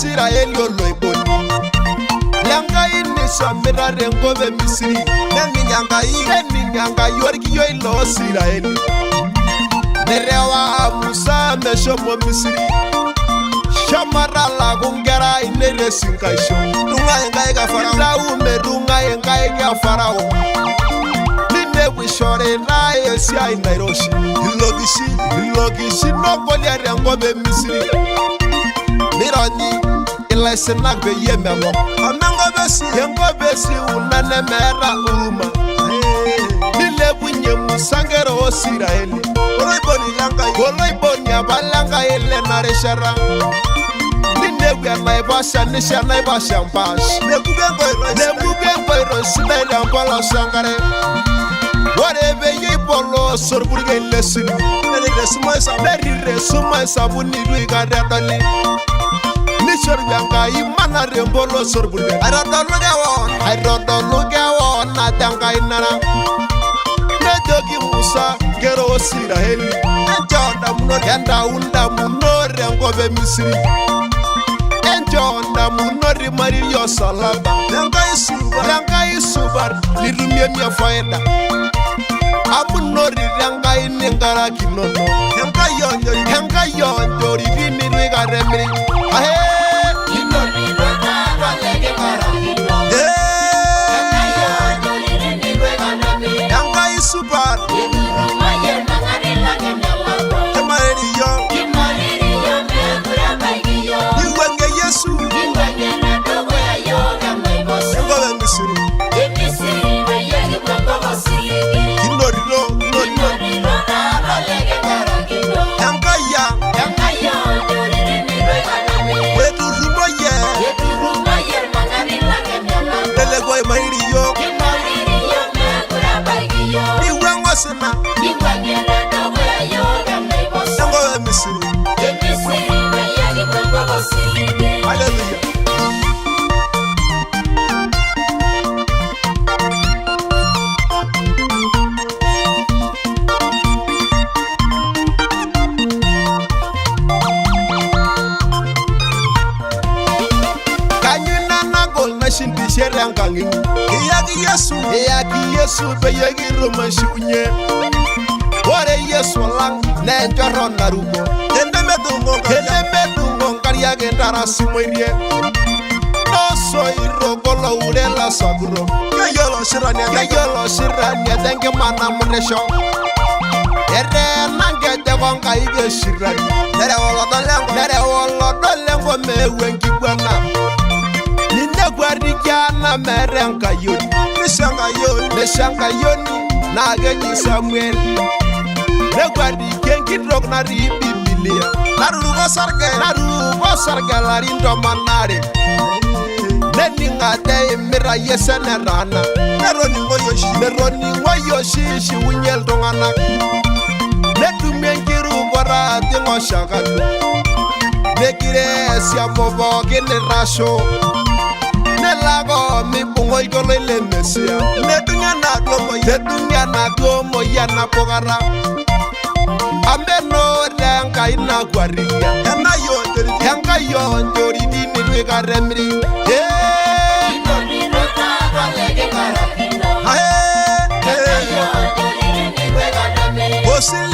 Israeli oloiboni Lengai ni samira rengobe Misiri Neni nyangai orkiyo ilo Israeli Nerewa Musa meshomo Misiri Shamara lagungera inere sinkaisho Dunga engai ka farao Ndaume dunga engai ka farao Nine wishore na esi ai Nairoshi Ilogishi nokoli rengobe Misiri Mironi ilaisenak be yememo Yengobesi unane mera uma Nile bunye musangero Israeli Oloiboni abalanga ile nareshara Nine naibasha nisha naibasha mpash Nebugengo irosina ile ambala sangare Warebe yipolo sorburge lesini Nerire suma sabuni luiga redali Nishorbianga imana rembolo sorburge Arodoluge won natanga inara Nejogi Musa gero Israeli Enda unda munore ngobe Misiri Enjonda munori mariyo salaba Lengai subar lirumye mia faida Amunori lengai ningara kinono Lengai yonjo rivini rwiga remri Super. Hallelujah. Kanyuna nagol nashin bishere ngangi. Iyaki Yesu be yegi romashunye. Ore Yesu lang nenjoro narugo. Kendemedungo ngariya gendara sumoirie. No irogolo urela saguro. Yayolo shirania denge mana muresho. Ere nange degonga ige shirani. Nere wolo dolengo mewengi bwana. Nine guardiana merenga yoni. Neshanga yoni na genyi Samuel. Negwadi kengi drog na ribi bilia. Narugo sarge larindo manare. Neni ngate mira yesene rana. Neroni ngoyoshi shi unyel dongana. Netu mengiru gora tingo shagadu. Nekire siamobo gene rasho. Nelago mi bungo igolo ile mesia. Netunya na domo ya na pogara. Ambeno renga ina guaria. Enga yonjori dini rwega remri. Osile